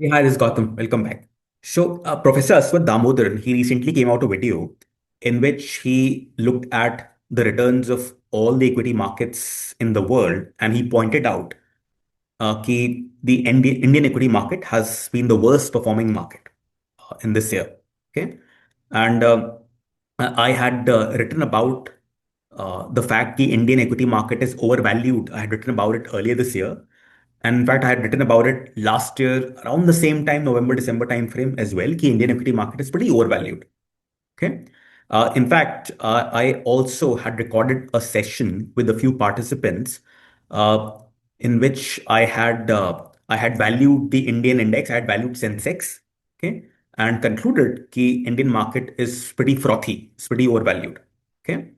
Hey, hi, this is Gautam. Welcome back. Professor Aswath Damodaran, he recently came out a video in which he looked at the returns of all the equity markets in the world, and he pointed out that the Indian equity market has been the worst performing market in this year. Okay, and I had written about the fact the Indian equity market is overvalued. I had written about it earlier this year. And in fact, I had written about it last year around the same time, November, December timeframe as well. The Indian equity market is pretty overvalued. Okay. In fact, I also had recorded a session with a few participants uh, in which I had valued the Indian index. I had valued SENSEX, okay, and concluded the Indian market is pretty frothy. It's pretty overvalued. Okay.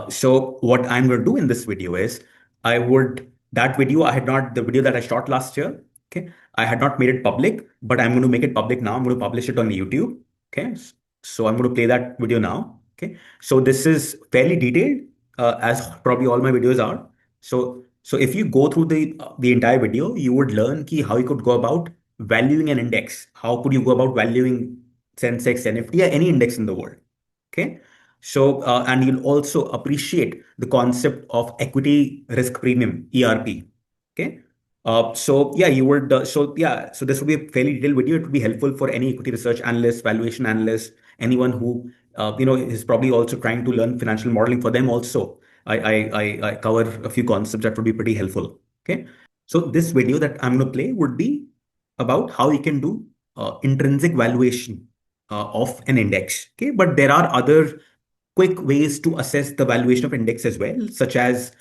So what I'm going to do in this video is I would that video I had not the video that I shot last year. Okay. I had not made it public, but I'm going to make it public now. I'm going to publish it on YouTube. Okay. So I'm going to play that video now. Okay. So this is fairly detailed, as probably all my videos are. So if you go through the entire video, you would learn how you could go about valuing an index. How could you go about valuing Sensex, NIFTY, or any index in the world? Okay. And you'll also appreciate the concept of equity risk premium, ERP. Okay. So this would be a fairly detailed video. It would be helpful for any equity research analyst, valuation analyst, anyone who is probably also trying to learn financial modeling. For them also, I cover a few concepts that would be pretty helpful. Okay. So this video that I'm going to play would be about how you can do intrinsic valuation of an index. Okay. But there are other quick ways to assess the valuation of index as well, such as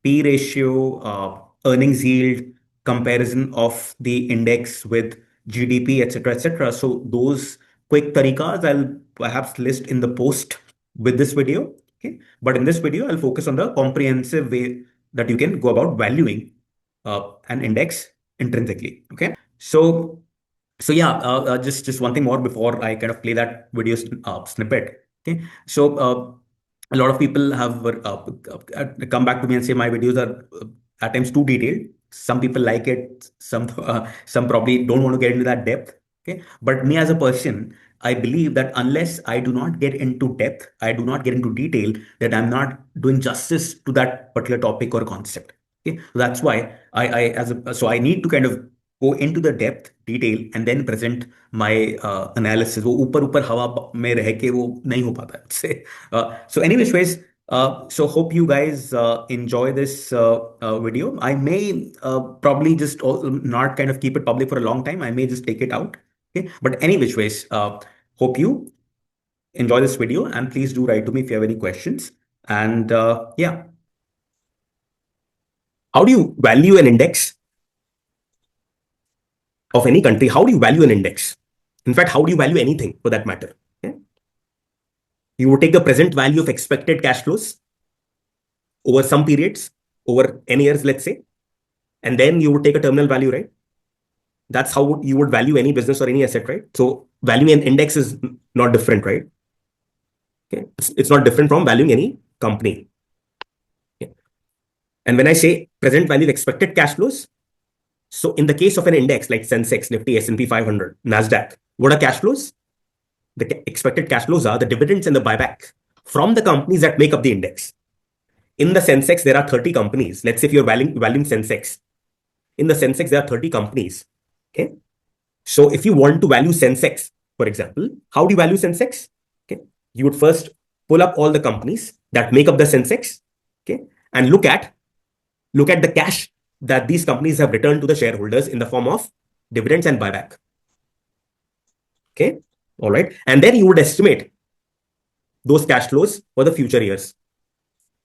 P ratio, earnings yield, comparison of the index with GDP, etc., etc. So those quick tariqas I'll perhaps list in the post with this video. Okay, but in this video I'll focus on the comprehensive way that you can go about valuing an index intrinsically. Okay, just one thing more before I kind of play that video snippet. Okay, a lot of people have come back to me and say my videos are at times too detailed. Some people like it, some probably don't want to get into that depth. Okay, but me as a person, I believe that unless I do not get into depth, I do not get into detail, that I'm not doing justice to that particular topic or concept. Okay, so that's why I need to kind of go into the depth detail and then present my analysis. वो ऊपर ऊपर हवा में रह के वो नहीं हो पाता है so anyways, so hope you guys enjoy this video. I may probably just not kind of keep it public for a long time. I may just take it out. Okay, but anyways, hope you enjoy this video, and please do write to me if you have any questions. And yeah, how do you value an index of any country? How do you value an index? In fact, how do you value anything for that matter? Okay? You would take the present value of expected cash flows over some periods, over n years, let's say, and then you would take a terminal value, right? That's how you would value any business or any asset, right? So valuing an index is not different, right? Okay, it's not different from valuing any company. Okay. And when I say present value of expected cash flows, so in the case of an index like SENSEX, NIFTY, S&P 500, NASDAQ, what are cash flows? The expected cash flows are the dividends and the buyback from the companies that make up the index. In the SENSEX, there are 30 companies. Let's say if you're valuing SENSEX. In the SENSEX, there are 30 companies. Okay. So if you want to value SENSEX, for example, how do you value SENSEX? Okay. You would first pull up all the companies that make up the SENSEX. Okay. And look at the cash that these companies have returned to the shareholders in the form of dividends and buyback. Okay. All right. And then you would estimate those cash flows for the future years.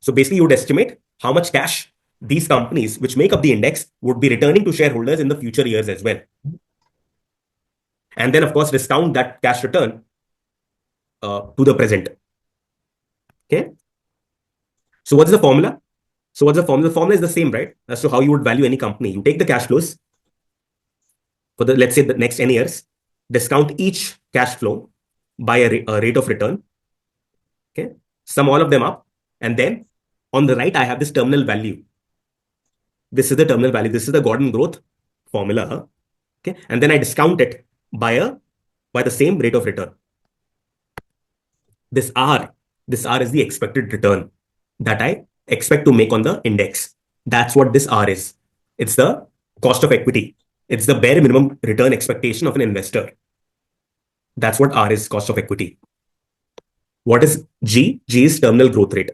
So basically, you would estimate how much cash these companies, which make up the index, would be returning to shareholders in the future years as well. And then, of course, discount that cash return to the present. Okay. So what's the formula? The formula is the same, right? As to how you would value any company. You take the cash flows for let's say, the next n years, discount each cash flow by a rate of return. Okay. Sum all of them up. And then on the right, I have this terminal value. This is the terminal value. This is the Gordon growth formula. Okay, and then I discount it by the same rate of return. This R is the expected return that I expect to make on the index. That's what this R is. It's the cost of equity. It's the bare minimum return expectation of an investor. That's what R is, cost of equity. What is G? G is terminal growth rate.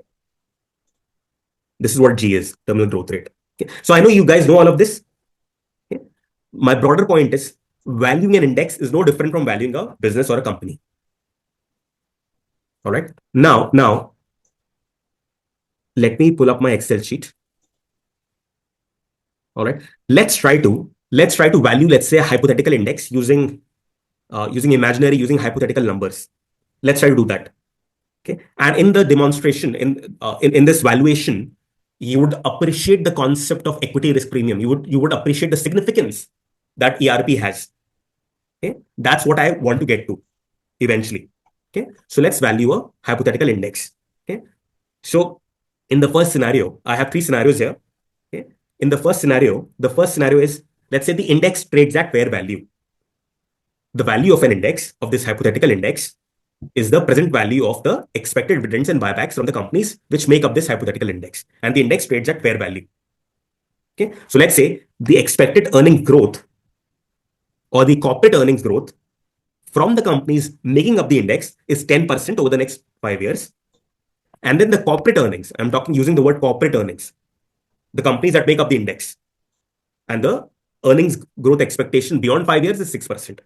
This is what G is, terminal growth rate. Okay. So I know you guys know all of this. Okay. My broader point is valuing an index is no different from valuing a business or a company. All right. Now, let me pull up my Excel sheet. All right. Let's try to value, let's say, a hypothetical index using hypothetical numbers. Let's try to do that. Okay. And in the demonstration, in this valuation, you would appreciate the concept of equity risk premium. You would appreciate the significance that ERP has. Okay. That's what I want to get to eventually. Okay. So let's value a hypothetical index. Okay. So in the first scenario, I have three scenarios here. Okay. In the first scenario is, let's say the index trades at fair value. The value of an index, of this hypothetical index, is the present value of the expected dividends and buybacks from the companies which make up this hypothetical index. And the index trades at fair value. Okay. So let's say the expected earnings growth or the corporate earnings growth from the companies making up the index is 10% over the next 5 years. And then the corporate earnings, I'm talking using the word corporate earnings, the companies that make up the index, and the earnings growth expectation beyond 5 years is 6%.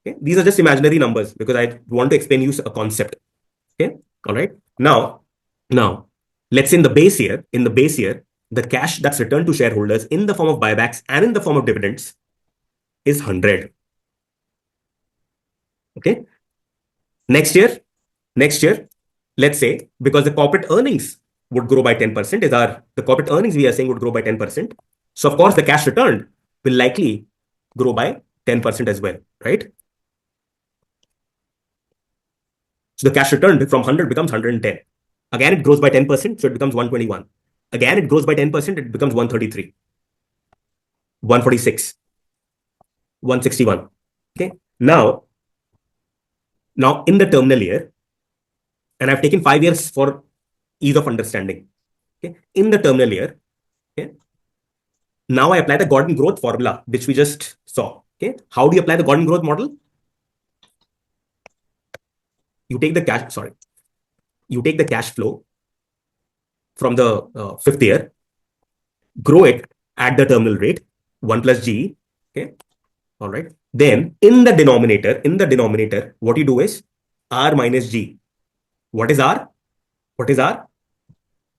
Okay? These are just imaginary numbers because I want to explain you a concept. Okay. All right. Now, let's say in the base year, the cash that's returned to shareholders in the form of buybacks and in the form of dividends is 100. Okay. Next year, let's say, because the corporate earnings would grow by 10%, the corporate earnings we are saying would grow by 10%. So of course, the cash returned will likely grow by 10% as well, right? So the cash returned from 100 becomes 110. Again, it grows by 10%, so it becomes 121. Again, it grows by 10%, it becomes 133, 146, 161. Okay. Now in the terminal year, and I've taken 5 years for ease of understanding. Okay. In the terminal year, okay, now I apply the Gordon growth formula, which we just saw. Okay. How do you apply the Gordon growth model? You take the cash flow from the fifth year, grow it at the terminal rate, 1 plus G. Okay. All right. Then in the denominator, what you do is R minus G. What is R?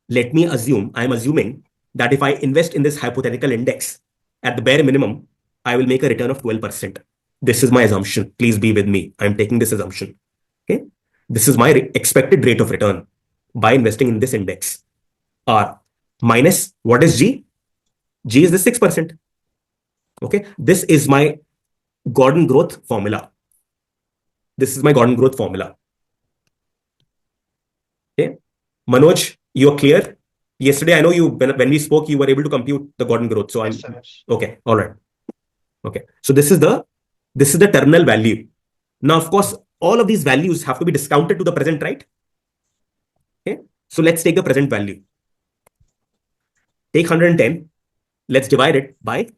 Let me assume, I'm assuming that if I invest in this hypothetical index, at the bare minimum, I will make a return of 12%. This is my assumption. Please be with me. I'm taking this assumption. Okay. This is my expected rate of return by investing in this index. R minus, what is G? G is the 6%. Okay. This is my Gordon growth formula. Okay. Manoj, you're clear? Yesterday, I know when we spoke, you were able to compute the Gordon growth. So Yes, sir. okay. All right. Okay. So this is the terminal value. Now, of course, all of these values have to be discounted to the present, right? Okay. So let's take the present value. Take 110. Let's divide it by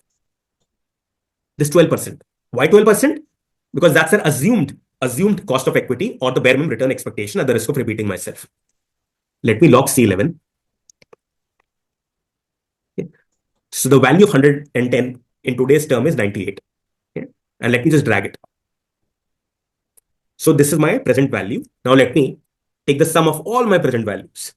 this 12%. Why 12%? Because that's an assumed cost of equity or the bare minimum return expectation at the risk of repeating myself. Let me log C11. Okay. So the value of 110 in today's term is 98. Okay. And let me just drag it. So this is my present value. Now let me take the sum of all my present values.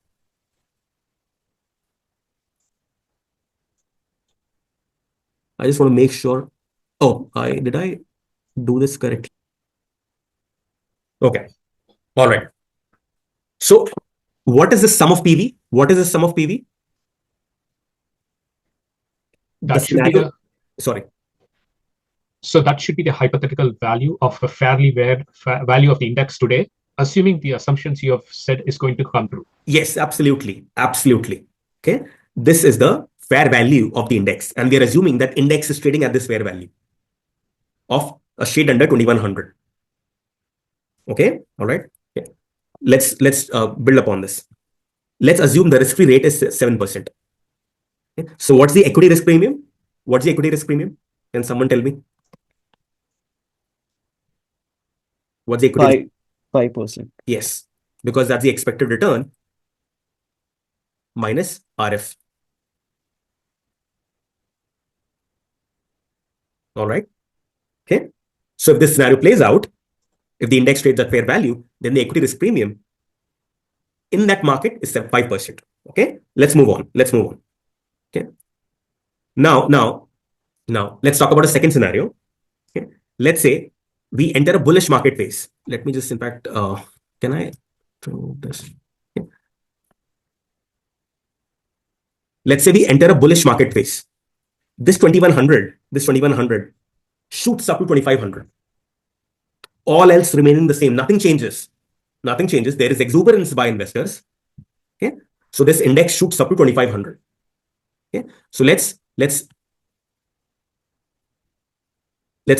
I just want to make sure. Oh, did I do this correctly? Okay. All right. So what is the sum of PV? That should be the sorry. So that should be the hypothetical value of a fairly value of the index today, assuming the assumptions you have said is going to come true. Yes, absolutely. Okay. This is the fair value of the index. And we are assuming that index is trading at this fair value. of a shade under 2100. Okay, all right. Okay. Let's build upon this. Let's assume the risk-free rate is 7%. Okay. So what's the equity risk premium? What's the equity risk premium? Can someone tell me? What's the equity? 5%. Yes, because that's the expected return minus RF. All right. Okay. So if this scenario plays out, if the index trades at fair value, then the equity risk premium in that market is 5%. Okay. Let's move on. Okay. Now, let's talk about a second scenario. Okay. Let's say we enter a bullish market phase. Let me just, in fact, can I do this? Okay. Let's say we enter a bullish market phase. This 2100 shoots up to 2500. All else remaining the same. Nothing changes. There is exuberance by investors. Okay. So this index shoots up to 2500. Okay. So let's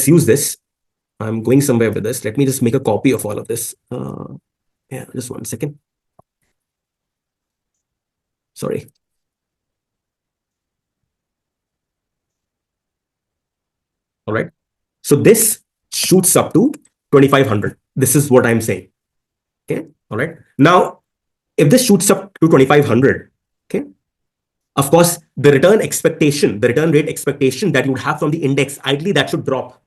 use this. I'm going somewhere with this. Let me just make a copy of all of this. Yeah, just 1 second. Sorry. All right. So this shoots up to 2500. This is what I'm saying. Okay. All right. Now, if this shoots up to 2500, okay, of course, the return rate expectation that you would have from the index, ideally that should drop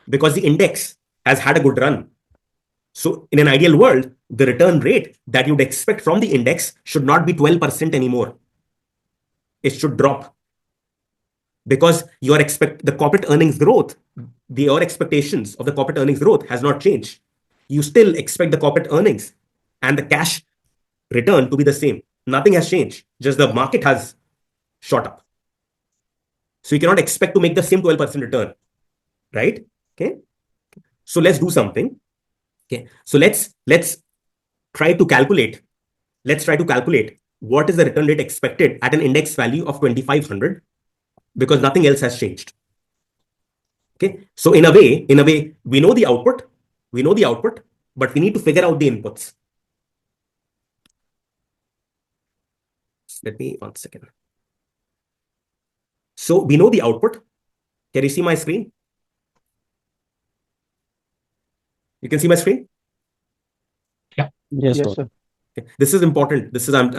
because the index has had a good run. So in an ideal world, the return rate that you'd expect from the index should not be 12% anymore. It should drop because your corporate earnings growth, your expectations of the corporate earnings growth has not changed. You still expect the corporate earnings and the cash return to be the same. Nothing has changed. Just the market has shot up. So you cannot expect to make the same 12% return, right? Okay. So let's do something. Okay. So let's try to calculate. Let's try to calculate what is the return rate expected at an index value of 2500 because nothing else has changed. Okay. So in a way, we know the output, but we need to figure out the inputs. Let me 1 second. So we know the output. Can you see my screen? You can see my screen? Yeah. Yes, sir. Okay. This is important. I'm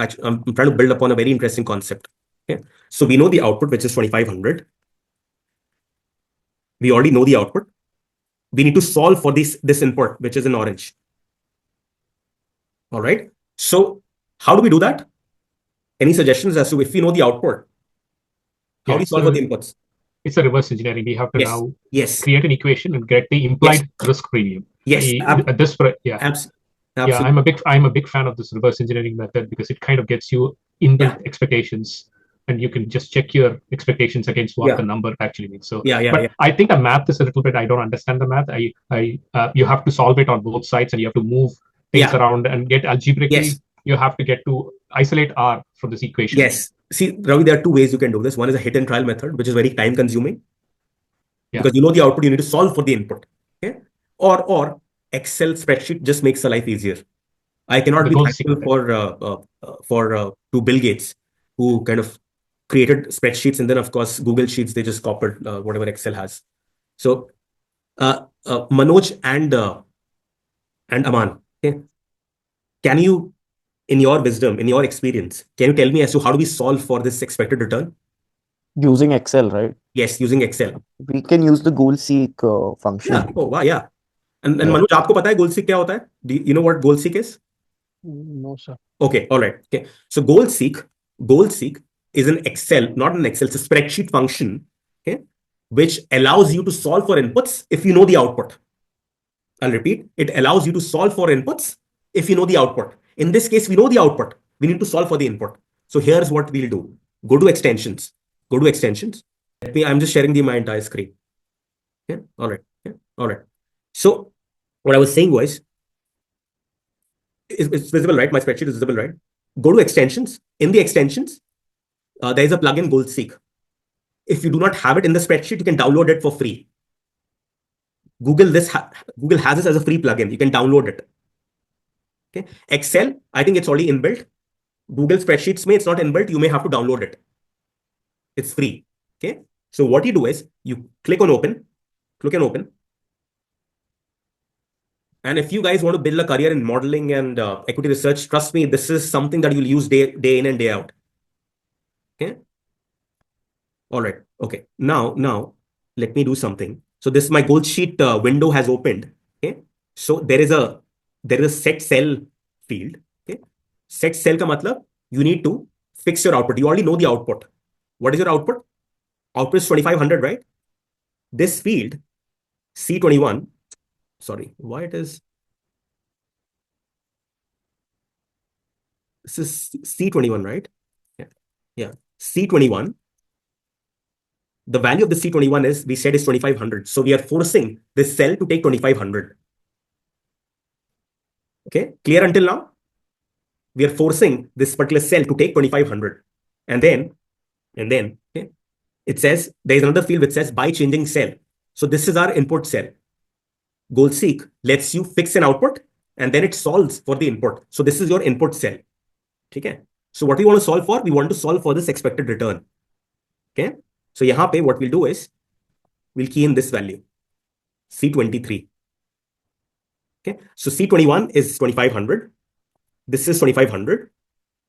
trying to build upon a very interesting concept. Okay. So we know the output, which is 2500. We already know the output. We need to solve for this input, which is in orange. All right. So how do we do that? Any suggestions as to if we know the output? How do you solve for the inputs? It's a reverse engineering. We have to now Yes. create an equation and get the implied risk premium. Yes. At this, yeah. Absolutely. Yeah, I'm a big fan of this reverse engineering method because it kind of gets you inbuilt expectations, and you can just check your expectations against what the number actually means. So, but I think the math is a little bit. I don't understand the math. You have to solve it on both sides, and you have to move things around and get algebraically. You have to get to isolate R from this equation. Yes. See, Ravi, there are two ways you can do this. One is a hit and trial method, which is very time consuming. Because you know the output, you need to solve for the input. Okay. Or Excel spreadsheet just makes the life easier. I cannot be thankful to Bill Gates, who kind of created spreadsheets, and then of course Google Sheets, they just copied whatever Excel has. So Manoj and Aman, okay, can you, in your wisdom, in your experience, can you tell me as to how do we solve for this expected return? Using Excel, right? Yes, using Excel. We can use the goal seek function. Yeah. Oh, wow, yeah. And Manoj, आपको पता है goal seek क्या होता है? Do you know what goal seek is? No, sir. Okay, all right. Okay. So goal seek is an Excel, not an Excel, it's a spreadsheet function, okay, which allows you to solve for inputs if you know the output. I'll repeat, it allows you to solve for inputs if you know the output. In this case, we know the output. We need to solve for the input. So here's what we'll do. Go to extensions. I'm just sharing my entire screen. Yeah. All right. Yeah. All right. So what I was saying was, it's visible, right? My spreadsheet is visible, right? Go to extensions. In the extensions, there is a plugin goal seek. If you do not have it in the spreadsheet, you can download it for free. Google Google has this as a free plugin. You can download it. Okay. Excel, I think it's already inbuilt. Google spreadsheets it's not inbuilt. You may have to download it. It's free. Okay. So what you do is you click on open. And if you guys want to build a career in modeling and equity research, trust me, this is something that you'll use day in and day out. Okay. All right. Okay. Now let me do something. So this my goal sheet window has opened. Okay. So there is a set cell field. Okay. Set cell ka matlab you need to fix your output. You already know the output. What is your output? Output is 2500, right? This field C21. Sorry, why it is this is C21, right? Yeah. C21. The value of the C21 is, we said, is 2500. So we are forcing this cell to take 2500. Okay, clear until now? We are forcing this particular cell to take 2500. And then okay, it says there is another field which says by changing cell. So this is our input cell. GoalSeek lets you fix an output and then it solves for the input. So this is your input cell. Okay. So what we want to solve for? We want to solve for this expected return. Okay. So यहाँ पे what we'll do is we'll key in this value C23. Okay. So C21 is 2500. This is 2500.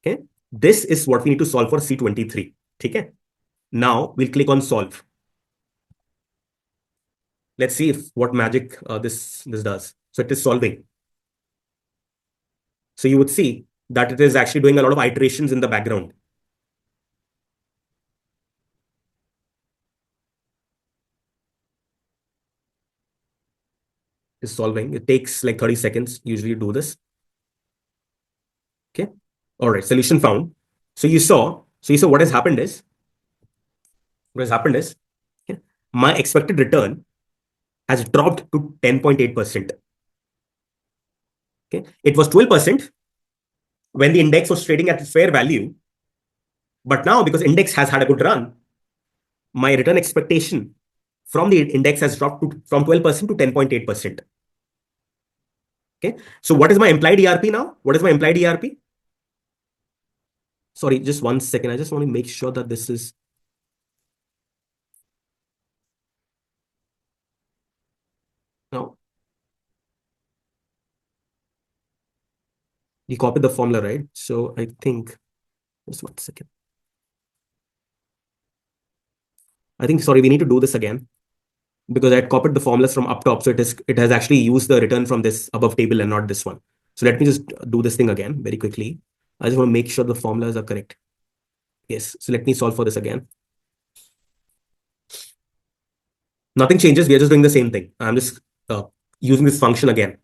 Okay. This is what we need to solve for C23. Okay. Now we'll click on solve. Let's see if what magic this does. So it is solving. So you would see that it is actually doing a lot of iterations in the background. Is solving. It takes like 30 seconds usually to do this. Okay. All right. Solution found. So you saw what has happened is okay, my expected return has dropped to 10.8%. Okay. It was 12% when the index was trading at fair value. But now, because index has had a good run, my return expectation from the index has dropped from 12% to 10.8%. Okay. So what is my implied ERP now? What is my implied ERP? Sorry, just 1 second. I just want to make sure that this is. Now, you copied the formula, right? So I think, just 1 second. I think, sorry, we need to do this again because I had copied the formulas from up top. So it has actually used the return from this above table and not this one. So let me just do this thing again very quickly. I just want to make sure the formulas are correct. Yes. So let me solve for this again. Nothing changes. We are just doing the same thing. I'm just using this function again.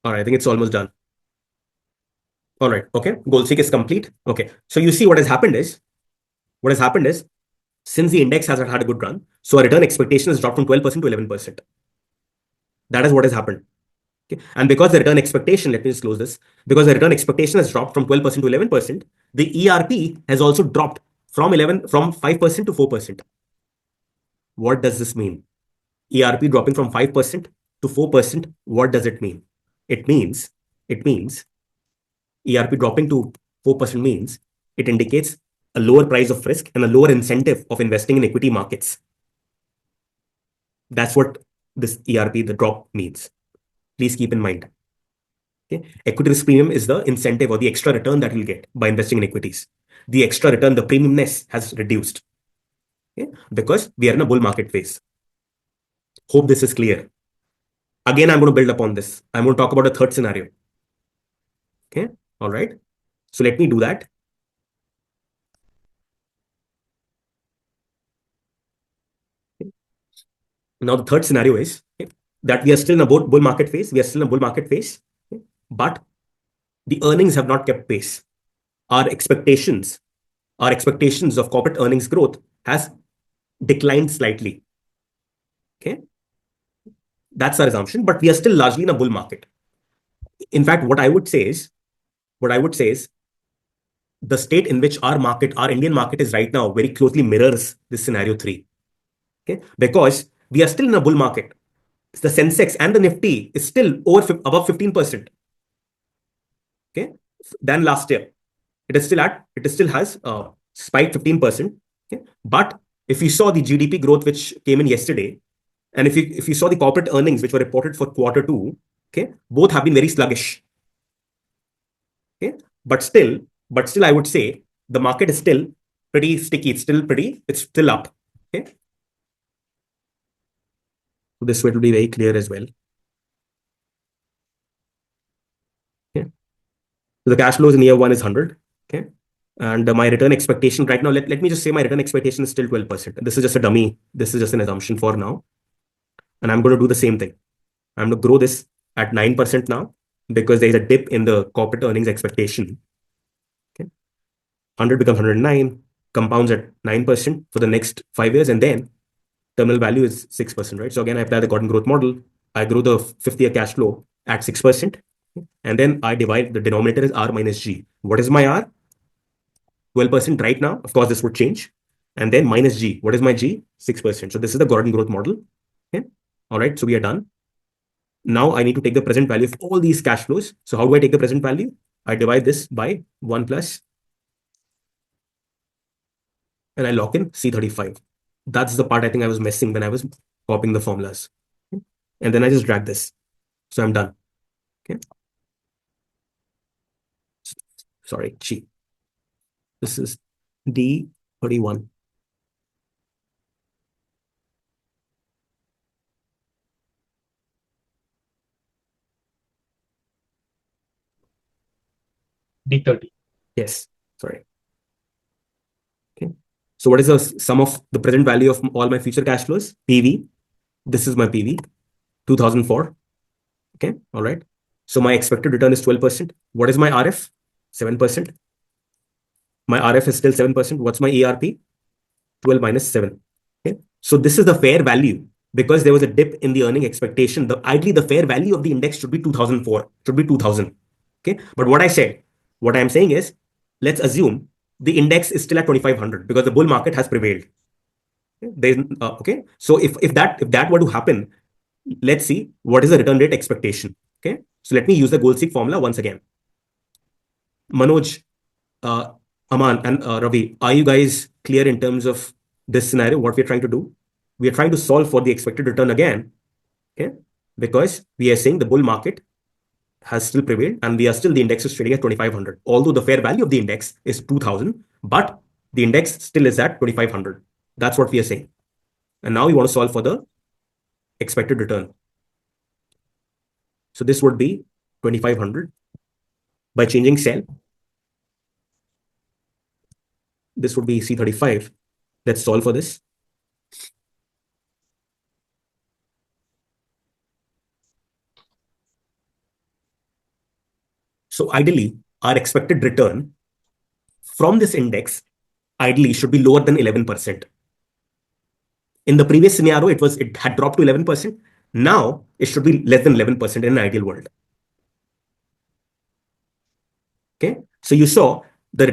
All right. I think it's almost done. All right. Okay. Goal seek is complete. Okay. So you see what has happened is, since the index has had a good run, so our return expectation has dropped from 12% to 11%. That is what has happened. Okay. And because the return expectation, let me just close this, because the return expectation has dropped from 12% to 11%, the ERP has also dropped from 5% to 4%. What does this mean? ERP dropping from 5% to 4%. What does it mean? It means ERP dropping to 4% means it indicates a lower price of risk and a lower incentive of investing in equity markets. That's what this ERP, the drop, means. Please keep in mind. Okay. Equity risk premium is the incentive or the extra return that you'll get by investing in equities. The extra return, the premiumness has reduced. Okay. Because we are in a bull market phase. Hope this is clear. Again, I'm going to build upon this. I'm going to talk about a third scenario. Okay. All right. So let me do that. Now, the third scenario is that we are still in a bull market phase. But the earnings have not kept pace. Our expectations of corporate earnings growth has declined slightly. Okay. That's our assumption, but we are still largely in a bull market. in fact, what I would say is the state in which our market, our Indian market is right now very closely mirrors this scenario 3. Okay, because we are still in a bull market. The SENSEX and the NIFTY is still above 15%. Okay, than last year. It still has spiked 15%. Okay, but if you saw the GDP growth which came in yesterday, and if you saw the corporate earnings which were reported for quarter 2, okay, both have been very sluggish. Okay, but still, I would say the market is still pretty sticky. It's still up. Okay, so this way it will be very clear as well. Okay, so the cash flows in year 1 is 100. Okay, and my return expectation right now, let me just say my return expectation is still 12%. This is just a dummy. This is just an assumption for now. And I'm going to do the same thing. I'm going to grow this at 9% now because there is a dip in the corporate earnings expectation. Okay, 100 becomes 109, compounds at 9% for the next 5 years, and then terminal value is 6%, right? So again, I apply the Gordon growth model. I grow the 50-year cash flow at 6%, and then I divide the denominator as R minus G. What is my R? 12% right now. Of course, this would change. And then minus G. What is my G? 6%. So this is the Gordon growth model. Okay. All right. So we are done. Now I need to take the present value of all these cash flows. So how do I take the present value? I divide this by 1 plus, and I lock in C35. That's the part I think I was missing when I was copying the formulas. Okay. And then I just drag this. So I'm done. Okay. Sorry, G. This is D31. D30. Yes. Sorry. Okay. So what is the sum of the present value of all my future cash flows? PV. This is my PV, 2004. Okay. All right. So my expected return is 12%. What is my RF? 7%. My RF is still 7%. What's my ERP? 12 minus 7. Okay. So this is the fair value because there was a dip in the earning expectation. Ideally, the fair value of the index should be 2004, should be 2000. Okay. But what I'm saying is, let's assume the index is still at 2500 because the bull market has prevailed. Okay. So if that were to happen, let's see what is the return rate expectation. Okay. So let me use the goal seek formula once again. Manoj, Aman, and Ravi, are you guys clear in terms of this scenario, what we're trying to do? We are trying to solve for the expected return again, okay? Because we are saying the bull market has still prevailed and the index is trading at 2500. Although the fair value of the index is 2000, but the index still is at 2500. That's what we are saying. And now we want to solve for the expected return. So this would be 2500 by changing cell. This would be C35. Let's solve for this. So ideally, our expected return from this index ideally should be lower than 11%. In the previous scenario, it had dropped to 11%. Now it should be less than 11% in an ideal world. Okay. So you saw the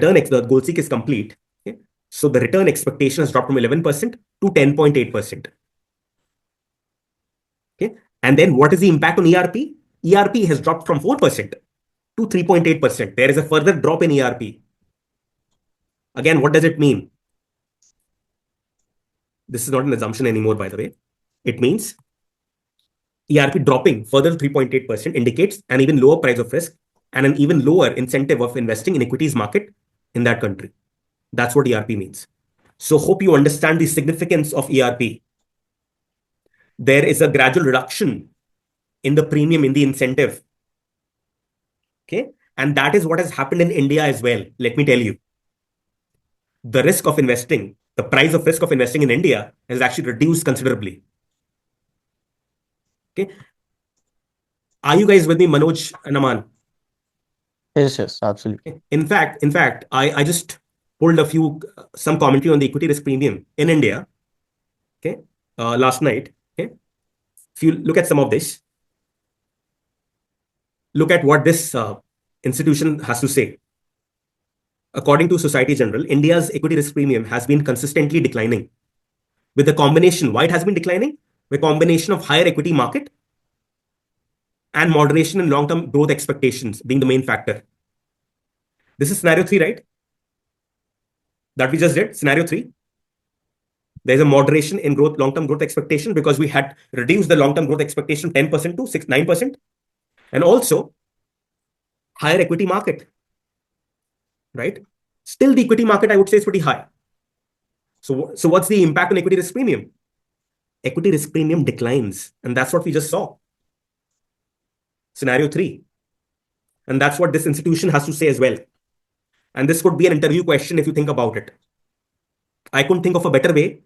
goal seek is complete. Okay. So the return expectation has dropped from 11% to 10.8%. Okay. And then what is the impact on ERP? ERP has dropped from 4% to 3.8%. There is a further drop in ERP. Again, what does it mean? This is not an assumption anymore, by the way. It means ERP dropping further to 3.8% indicates an even lower price of risk and an even lower incentive of investing in equities market in that country. That's what ERP means. So hope you understand the significance of ERP. There is a gradual reduction in the premium, in the incentive. Okay. And that is what has happened in India as well. Let me tell you. The risk of investing, the price of risk of investing in India has actually reduced considerably. Okay. Are you guys with me, Manoj and Aman? Yes, absolutely. In fact, I just pulled some commentary on the equity risk premium in India. Okay. Last night. Okay. If you look at some of this, look at what this institution has to say. According to Society General, India's equity risk premium has been consistently declining with a combination. Why it has been declining? With a combination of higher equity market and moderation in long-term growth expectations being the main factor. This is scenario 3, right? That we just did, scenario 3. There's a moderation in growth, long-term growth expectation, because we had reduced the long-term growth expectation 10% to 9%. And also higher equity market, right? Still the equity market, I would say, is pretty high. So what's the impact on equity risk premium? Equity risk premium declines. And that's what we just saw. Scenario 3. And that's what this institution has to say as well. And this could be an interview question if you think about it. I couldn't think of a better way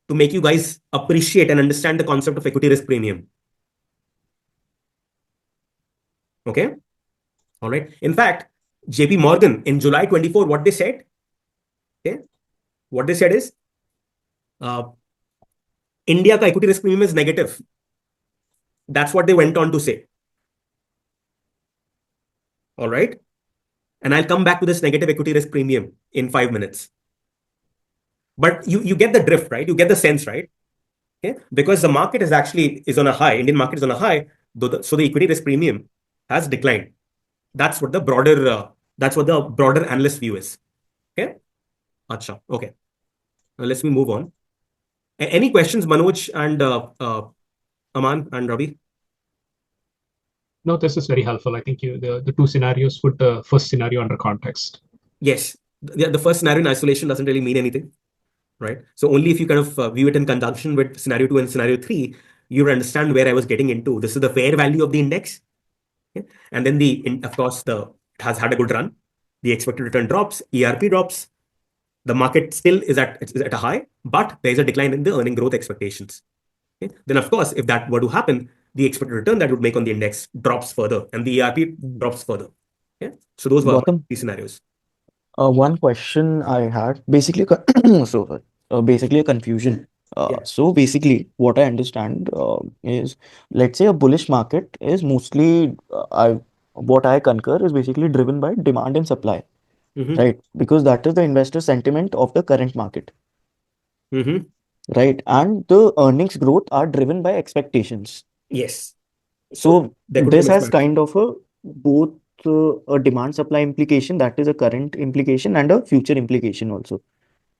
to make you guys appreciate and understand the concept of equity risk premium. Okay? All right. In fact, JP Morgan in July 24, what they said? Okay? What they said is, India ka equity risk premium is negative. That's what they went on to say. All right. And I'll come back to this negative equity risk premium in 5 minutes. But you get the drift, right? You get the sense, right? Okay. Because the market is on a high. Indian market is on a high. So the equity risk premium has declined. That's what the broader analyst view is. Okay. Acha. Okay. Now let's move on. Any questions, Manoj and Aman and Ravi? No, this is very helpful. I think the two scenarios put the first scenario under context. Yes. The first scenario in isolation doesn't really mean anything, right? So only if you kind of view it in conjunction with scenario 2 and scenario 3, you understand where I was getting into. This is the fair value of the index. Okay? And then of course, it has had a good run. The expected return drops, ERP drops. The market still is at a high, but there's a decline in the earning growth expectations. Okay? Then, of course, if that were to happen, the expected return that would make on the index drops further and the ERP drops further. Okay? So those were the scenarios. One question I had, basically, basically a confusion. So basically, what I understand is, let's say a bullish market is mostly, what I concur is basically driven by demand and supply, right? Because that is the investor sentiment of the current market, right? And the earnings growth are driven by expectations. Yes. So this has kind of both a demand supply implication, that is a current implication, and a future implication also.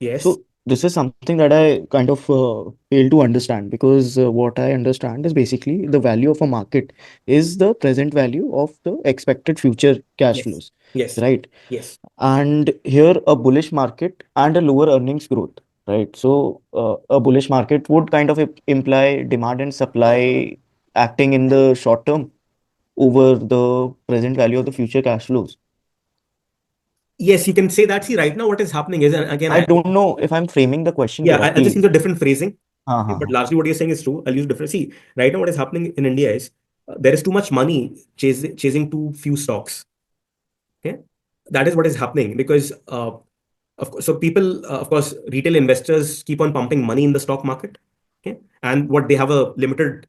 Yes. So this is something that I kind of fail to understand, because what I understand is basically the value of a market is the present value of the expected future cash flows. Yes. Right. Yes. And here a bullish market and a lower earnings growth. Right. So a bullish market would kind of imply demand and supply acting in the short term over the present value of the future cash flows. Yes, you can say that. See, right now what is happening is, and again, I don't know if I'm framing the question correctly. I'll just use a different phrasing. But largely what you're saying is true. I'll use different. See, right now what is happening in India is there is too much money chasing too few stocks. Okay, that is what is happening because of course, so people, of course, retail investors keep on pumping money in the stock market. Okay, and what they have a limited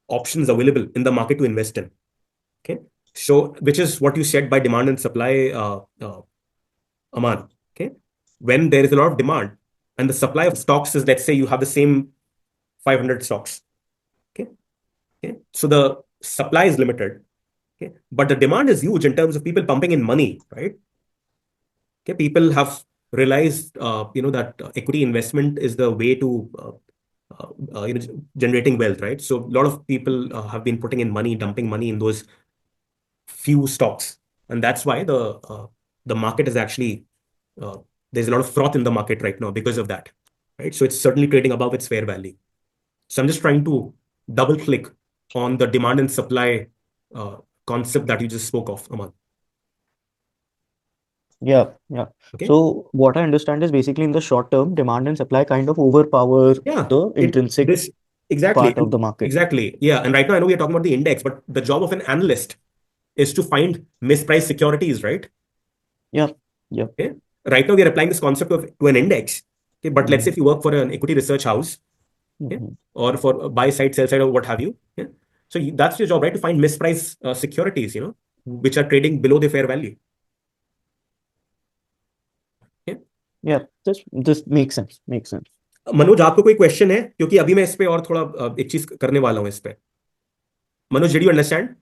options available in the market to invest in. Okay, so which is what you said by demand and supply, Aman. Okay, when there is a lot of demand and the supply of stocks is, let's say you have the same 500 stocks. Okay, okay, so the supply is limited. Okay, but the demand is huge in terms of people pumping in money, right? Okay, people have realized, that equity investment is the way to generating wealth, right? So a lot of people have been putting in money, dumping money in those few stocks, and that's why the market is actually there's a lot of froth in the market right now because of that, right? So it's certainly trading above its fair value. So I'm just trying to double click on the demand and supply concept that you just spoke of, Aman. Yeah. Okay. So what I understand is basically in the short term, demand and supply kind of overpower the intrinsic part of the market. Exactly. Yeah. And right now I know we're talking about the index, but the job of an analyst is to find mispriced securities, right? Yeah. Okay. Right now we are applying this concept to an index. Okay. But let's say if you work for an equity research house, okay, or for buy side, sell side, or what have you, okay, So that's your job, right? To find mispriced securities, which are trading below the fair value. Yeah, this makes sense. Makes sense. Manoj, आपको कोई question है? क्योंकि अभी मैं इस पे और थोड़ा एक चीज करने वाला हूं इस पे. Manoj, did you understand?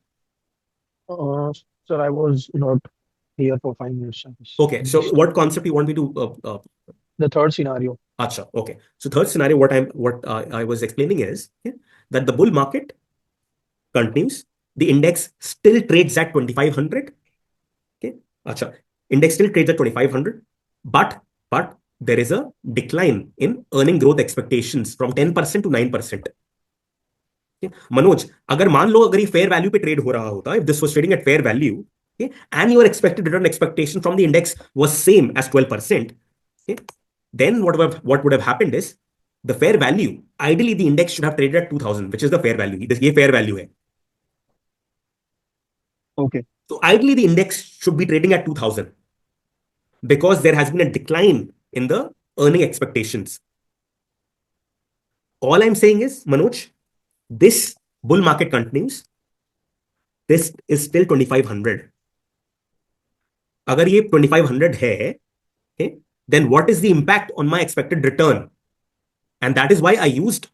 Sir, I was not here for 5 minutes. Okay, so what concept you want me to? The third scenario. Acha, okay. So third scenario, what I was explaining is that the bull market continues. The index still trades at 2500. Okay, acha. Index still trades at 2500, but there is a decline in earning growth expectations from 10% to 9%. Manoj, अगर मान लो अगर ये fair value पे trade हो रहा होता, if this was trading at fair value, okay, and your expected return expectation from the index was same as 12%, okay, then what would have happened is the fair value, ideally the index should have traded at 2000, which is the fair value. ये fair value है. Okay. So ideally the index should be trading at 2000 because there has been a decline in the earning expectations. All I'm saying is, Manoj, this bull market continues. This is still 2500. अगर ये 2500 है, okay, then what is the impact on my expected return? And that is why I used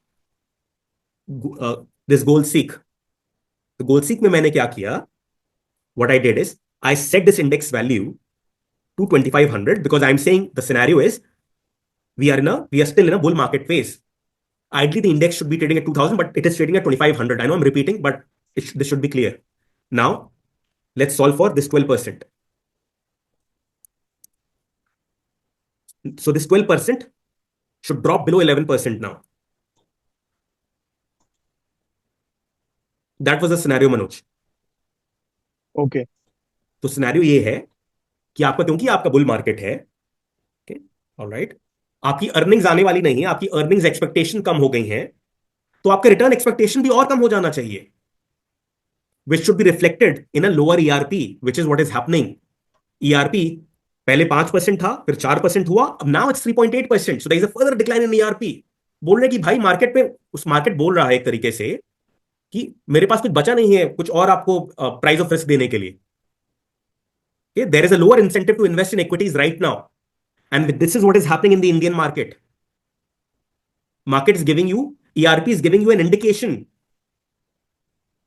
this goal seek. The goal seek में मैंने क्या किया? What I did is I set this index value to 2500 because I'm saying the scenario is we are still in a bull market phase. Ideally, the index should be trading at 2000, but it is trading at 2500. I know I'm repeating, but this should be clear. Now, let's solve for this 12%. So this 12% should drop below 11% now. That was the scenario, Manoj. Okay. तो scenario ये है कि आपका, क्योंकि आपका bull market है, alright, आपकी earnings आने वाली नहीं है, आपकी अर्निंग्स एक्सपेक्टेशन कम हो गई हैं, तो आपका रिटर्न एक्सपेक्टेशन भी और कम हो जाना चाहिए, which should be reflected in a lower ERP, which is what is happening. ERP पहले 5% था, फिर 4% हुआ, अब now it's 3.8%. So there is a further decline in ERP. बोल रहे कि भाई मार्केट पे, उस मार्केट बोल रहा है एक तरीके से कि मेरे पास कुछ बचा नहीं है कुछ और आपको प्राइस ऑफ रिस्क देने के लिए. Okay, there is a lower incentive to invest in equities right now, and this is what is happening in the Indian market. Market is giving you, ERP is giving you an indication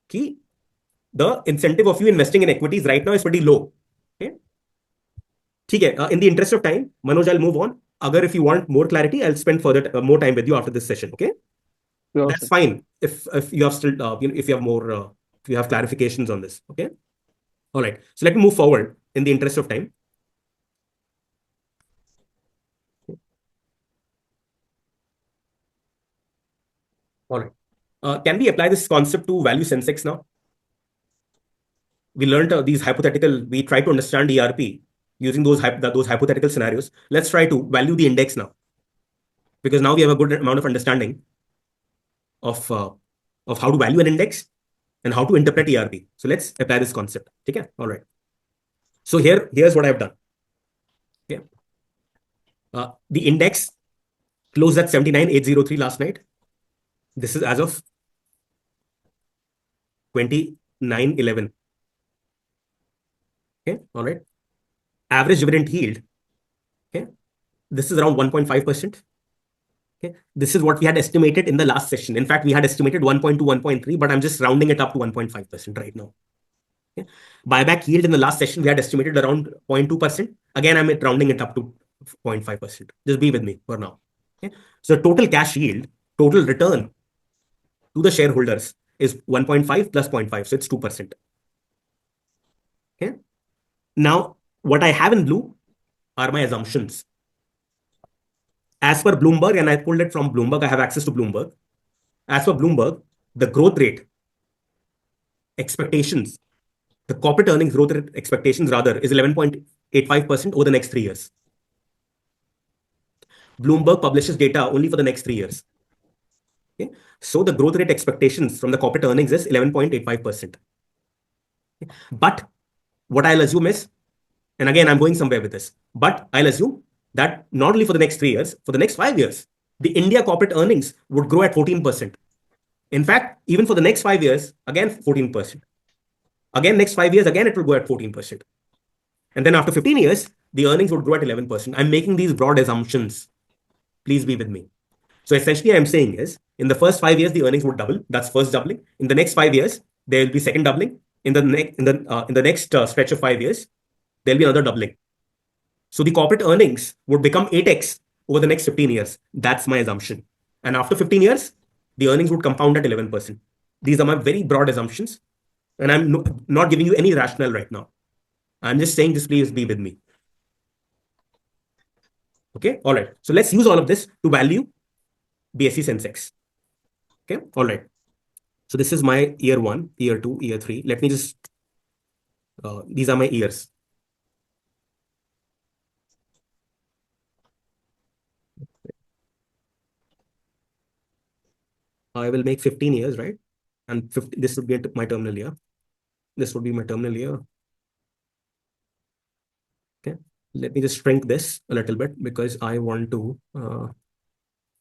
कि the incentive of you investing in equities right now is pretty low. Okay, ठीक है. In the interest of time, Manoj, I'll move on. Agar if you want more clarity, I'll spend further more time with you after this session. Okay, Sure, that's sir. fine. If you have still if you have more if you have clarifications on this. Okay, all right. So let me move forward in the interest of time. All right. Can we apply this concept to value SENSEX now? We learned these hypothetical, we try to understand ERP using those hypothetical scenarios. Let's try to value the index now, because now we have a good amount of understanding of how to value an index and how to interpret ERP. So let's apply this concept. Okay? All right. So here's what I've done. Okay. The index closed at 79,803 last night. This is as of 29/11. Okay, all right. Average dividend yield, okay, this is around 1.5%. Okay, this is what we had estimated in the last session. In fact, we had estimated 1.2, 1.3, but I'm just rounding it up to 1.5% right now. Okay. Buyback yield in the last session, we had estimated around 0.2%. Again, I'm rounding it up to 0.5%. Just be with me for now. Okay. So total cash yield, total return to the shareholders is 1.5 plus 0.5. So it's 2%. Okay. Now, what I have in blue are my assumptions. As per Bloomberg, and I pulled it from Bloomberg, I have access to Bloomberg. As per Bloomberg, the growth rate expectations, the corporate earnings growth rate expectations rather, is 11.85% over the next 3 years. Bloomberg publishes data only for the next 3 years. Okay? So the growth rate expectations from the corporate earnings is 11.85%. Okay? But what I'll assume is, and again, I'm going somewhere with this, but I'll assume that not only for the next 3 years, for the next 5 years, the India corporate earnings would grow at 14%. In fact, even for the next 5 years, again 14%. Again, next 5 years, again it will go at 14%. And then after 15 years, the earnings would grow at 11%. I'm making these broad assumptions. Please be with me. So essentially, I'm saying is in the first 5 years, the earnings would double. That's first doubling. In the next 5 years, there will be second doubling. In the next stretch of 5 years, there'll be another doubling. So the corporate earnings would become 8x over the next 15 years. That's my assumption. And after 15 years, the earnings would compound at 11%. These are my very broad assumptions. And I'm not giving you any rationale right now. I'm just saying this, please be with me. Okay, all right. So let's use all of this to value BSE SENSEX. Okay, all right. So this is my year 1, year 2, year 3. Let me just, these are my years. I will make 15 years, right? And 50, this would be my terminal year. This would be my terminal year. Okay, let me just shrink this a little bit because I want to,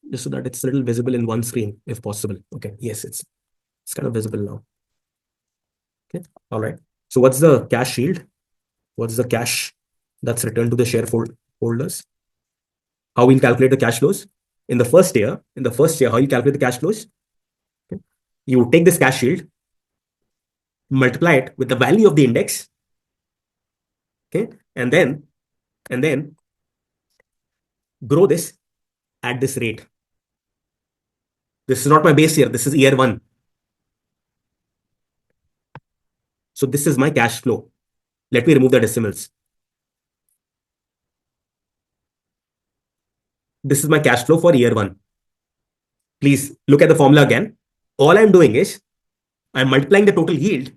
just so that it's a little visible in one screen if possible. Okay, yes, it's kind of visible now. Okay, all right. So what's the cash yield? What's the cash that's returned to the shareholders? How we'll calculate the cash flows? In the first year, how you calculate the cash flows? Okay. You take this cash yield, multiply it with the value of the index, okay, and then grow this at this rate. This is not my base year. This is year 1. So this is my cash flow. Let me remove the decimals. This is my cash flow for year 1. Please look at the formula again. All I'm doing is I'm multiplying the total yield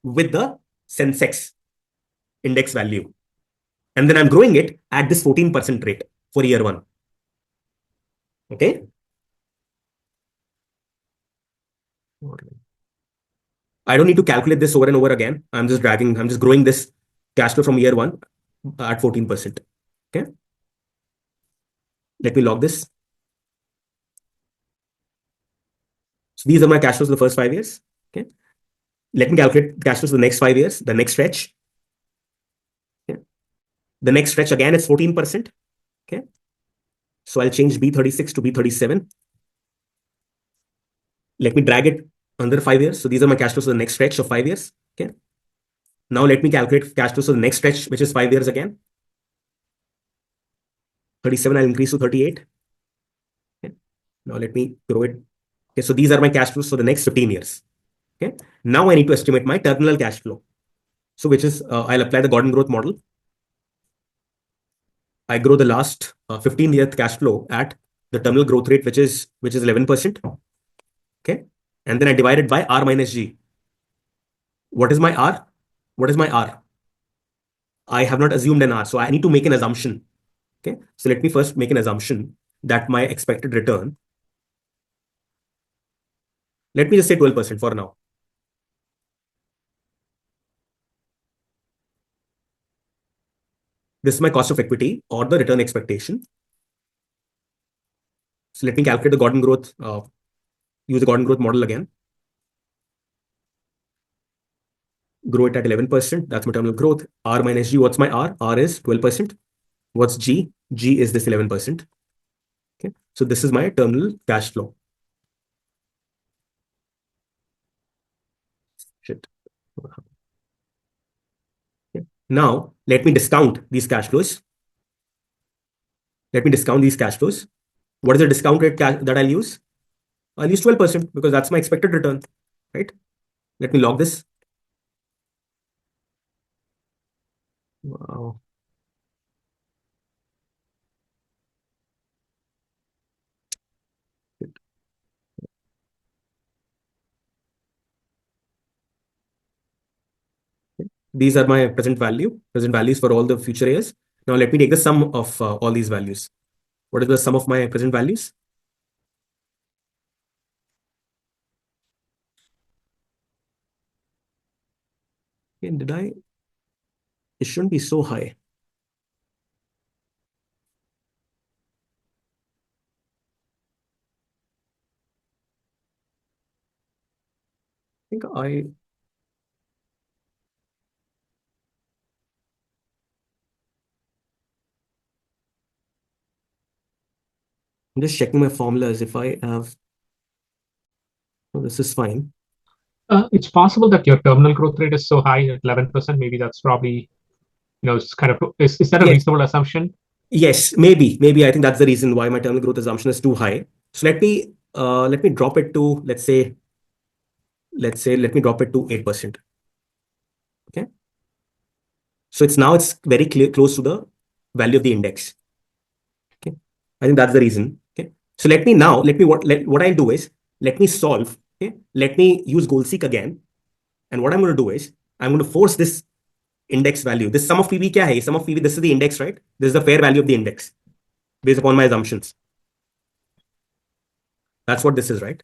with the SENSEX index value. And then I'm growing it at this 14% rate for year 1. Okay. I don't need to calculate this over and over again. I'm just growing this cash flow from year 1 at 14%. Okay. Let me log this. So these are my cash flows for the first 5 years. Okay. Let me calculate cash flows for the next 5 years, the next stretch. Okay. The next stretch again is 14%. Okay. So I'll change B36 to B37. Let me drag it under 5 years. So these are my cash flows for the next stretch of 5 years. Okay. Now let me calculate cash flows for the next stretch, which is 5 years again. 37, I'll increase to 38. Okay. Now let me grow it. Okay. So these are my cash flows for the next 15 years. Okay. Now I need to estimate my terminal cash flow. So which is, I'll apply the Gordon growth model. I grow the last 15-year cash flow at the terminal growth rate, which is 11%. Okay. And then I divide it by R minus G. What is my R? What is my R? I have not assumed an R. So I need to make an assumption. Okay. So let me first make an assumption that my expected return, let me just say 12% for now. This is my cost of equity or the return expectation. So let me calculate the Gordon growth, use the Gordon growth model again. Grow it at 11%. That's my terminal growth. R minus G. What's my R? R is 12%. What's G? G is this 11%. Okay. So this is my terminal cash flow. Shit. Okay. Now let me discount these cash flows. Let me discount these cash flows. What is the discount rate that I'll use? I'll use 12% because that's my expected return, right? Let me log this. Wow. These are my present values for all the future years. Now let me take the sum of all these values. What is the sum of my present values? Okay, it shouldn't be so high. I'm just checking my formulas if I have. Oh, this is fine. It's possible that your terminal growth rate is so high at 11%. Maybe that's probably, it's kind of, is that a reasonable assumption? Yes, maybe. I think that's the reason why my terminal growth assumption is too high. So let me drop it to, let's say, let me drop it to 8%. Okay. So it's very close to the value of the index. Okay. I think that's the reason. Okay. So what I'll do is let me solve. Okay. Let me use goal seek again. And what I'm going to do is I'm going to force this index value. This sum of PV kya hai? Sum of PV, this is the index, right? This is the fair value of the index based upon my assumptions. That's what this is, right?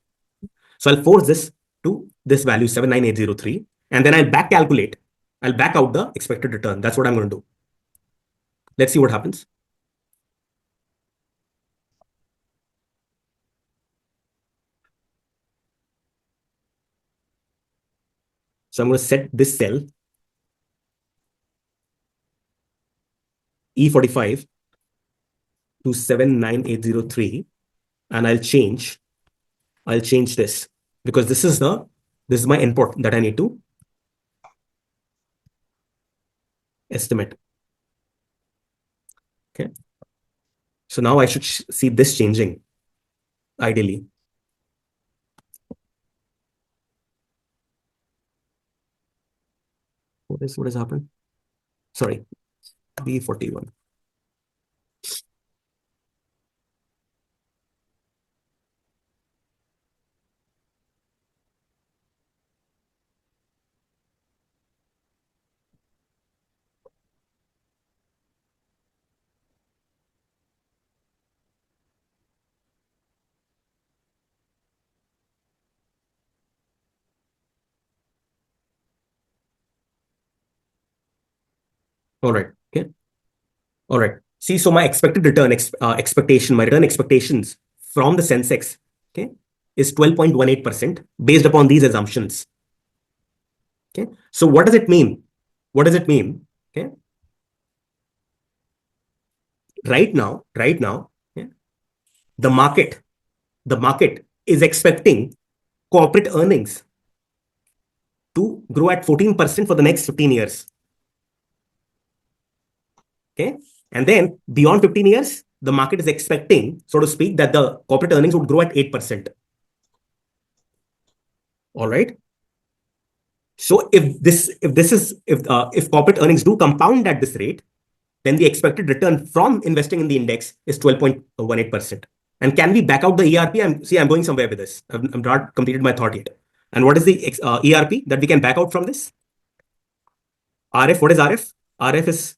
So I'll force this to this value 79803, and then I'll back calculate. I'll back out the expected return. That's what I'm going to do. Let's see what happens. So I'm going to set this cell E45 to 79803, and I'll change this because this is my input that I need to estimate. Okay. So now I should see this changing ideally. What has happened? Sorry, B41. All right. Okay. All right. See, so my expected return expectation, my return expectations from the SENSEX, okay, is 12.18% based upon these assumptions. Okay. So what does it mean? What does it mean? Okay. Right now, okay, the market is expecting corporate earnings to grow at 14% for the next 15 years. Okay. And then beyond 15 years, the market is expecting, so to speak, that the corporate earnings would grow at 8%. All right. So if corporate earnings do compound at this rate, then the expected return from investing in the index is 12.18%. And can we back out the ERP? I'm going somewhere with this. I've not completed my thought yet. And what is the ERP that we can back out from this? RF, what is RF? RF is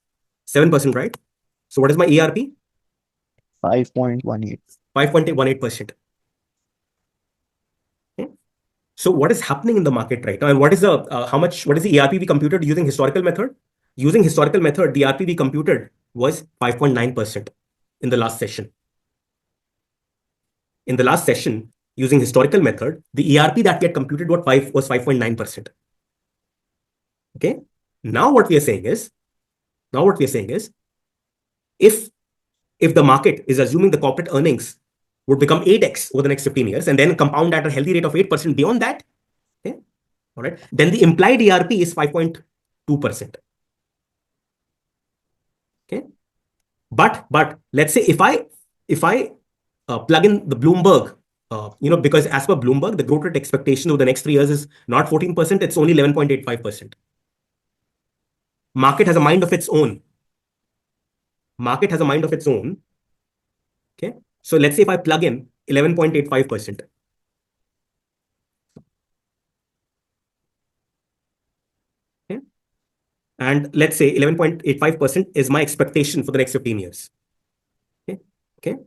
7%, right? So what is my ERP? 5.18. 5.18%. Okay. So what is happening in the market right now? And what is the ERP we computed using historical method? Using historical method, the ERP we computed was 5.9% in the last session. In the last session, using historical method, the ERP that we had computed was 5.9%. Okay. Now what we are saying is, if the market is assuming the corporate earnings would become 8x over the next 15 years and then compound at a healthy rate of 8% beyond that, okay, all right, then the implied ERP is 5.2%. Okay. But let's say if I plug in the Bloomberg, because as per Bloomberg, the growth rate expectation over the next 3 years is not 14%, it's only 11.85%. Market has a mind of its own. Okay. So let's say if I plug in 11.85%. Okay. And let's say 11.85% is my expectation for the next 15 years. Okay. Okay.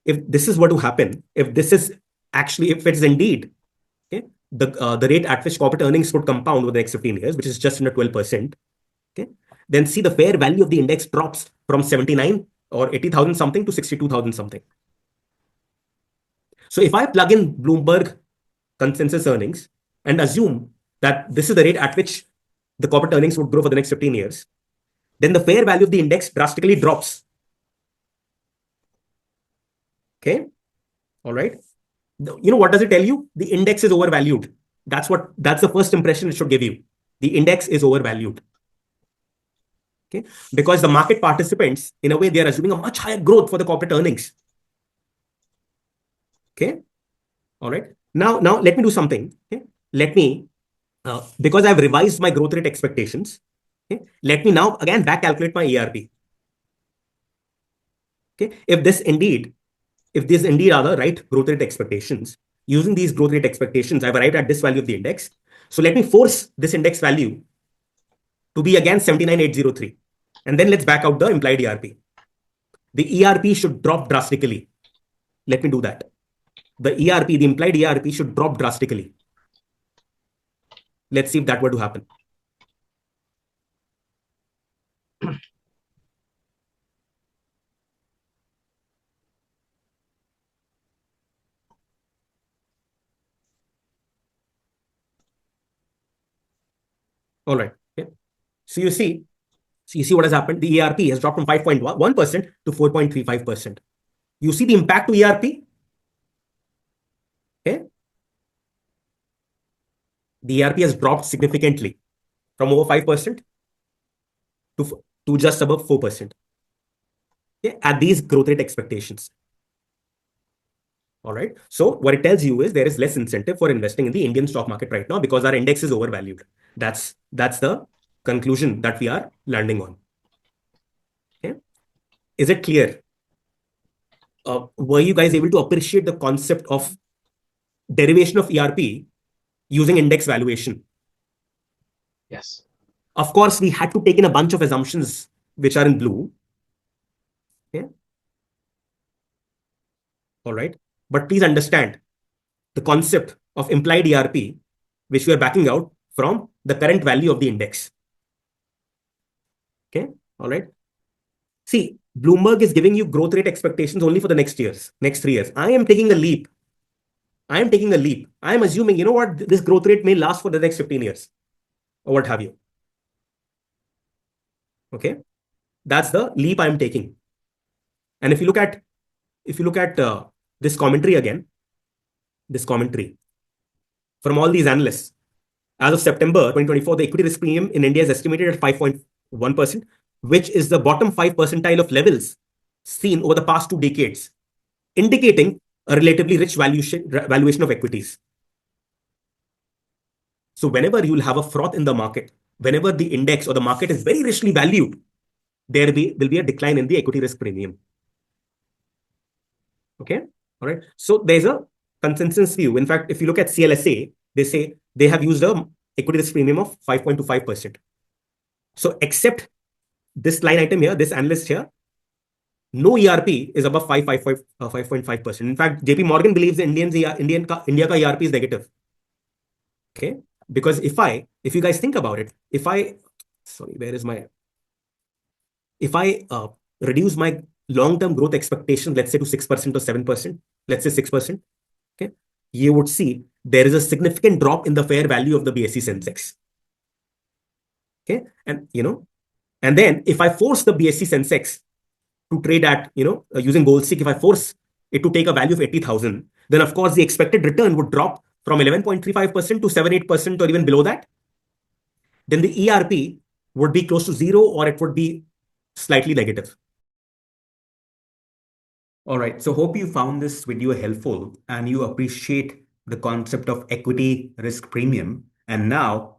If this is what to happen, if it's indeed, okay, the rate at which corporate earnings would compound over the next 15 years, which is just under 12%, okay, then see the fair value of the index drops from 79 or 80,000 something to 62,000 something. So if I plug in Bloomberg consensus earnings and assume that this is the rate at which the corporate earnings would grow for the next 15 years, then the fair value of the index drastically drops. Okay. All right. What does it tell you? The index is overvalued. That's the first impression it should give you. The index is overvalued. Okay. Because the market participants, in a way, they are assuming a much higher growth for the corporate earnings. Okay. All right. Now let me do something. Okay. Let me, because I've revised my growth rate expectations, okay, let me now again back calculate my ERP. Okay. If these indeed are the right growth rate expectations, using these growth rate expectations, I've arrived at this value of the index. So let me force this index value to be again 79,803. And then let's back out the implied ERP. The ERP should drop drastically. Let me do that. The implied ERP should drop drastically. Let's see if that were to happen. All right. Okay. So you see what has happened. The ERP has dropped from 5.1% to 4.35%. You see the impact to ERP? Okay. The ERP has dropped significantly from over 5% to just above 4%. Okay, at these growth rate expectations. All right. So what it tells you is there is less incentive for investing in the Indian stock market right now because our index is overvalued. That's the conclusion that we are landing on. Okay. Is it clear? Were you guys able to appreciate the concept of derivation of ERP using index valuation? Yes. Of course, we had to take in a bunch of assumptions which are in blue. Okay. All right. But please understand the concept of implied ERP, which we are backing out from the current value of the index. Okay. All right. See, Bloomberg is giving you growth rate expectations only for the next 3 years. I am taking a leap. I am assuming, this growth rate may last for the next 15 years or what have you. Okay. That's the leap I'm taking. And if you look at this commentary again, from all these analysts, as of September 2024, the equity risk premium in India is estimated at 5.1%, which is the bottom 5 percentile of levels seen over the past 2 decades, indicating a relatively rich valuation of equities. So whenever you'll have a froth in the market, whenever the index or the market is very richly valued, there will be a decline in the equity risk premium. Okay. All right. So there's a consensus view. In fact, if you look at CLSA, they say they have used a equity risk premium of 5.25%. So except this line item here, this analyst here, no ERP is above 5.5%. In fact, JP Morgan believes India ka ERP is negative. Okay. Because if you guys think about it, if I reduce my long-term growth expectation, let's say to 6% or 7%, let's say 6%, okay, you would see there is a significant drop in the fair value of the BSE SENSEX. Okay. And then if I force the BSE SENSEX to trade at, using gold stick, if I force it to take a value of 80,000, then of course the expected return would drop from 11.35% to 7-8% or even below that. Then the ERP would be close to 0 or it would be slightly negative. All right. So hope you found this video helpful and you appreciate the concept of equity risk premium. And now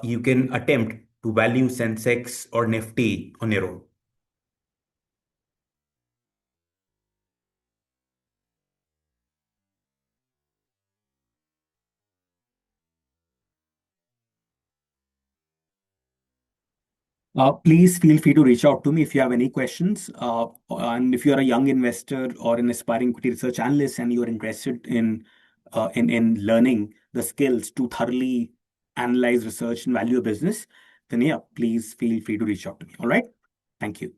you can attempt to value SENSEX or NIFTY on your own. Please feel free to reach out to me if you have any questions. And if you are a young investor or an aspiring equity research analyst and you are interested in learning the skills to thoroughly analyze, research, and value a business, then yeah, please feel free to reach out to me. All right. Thank you.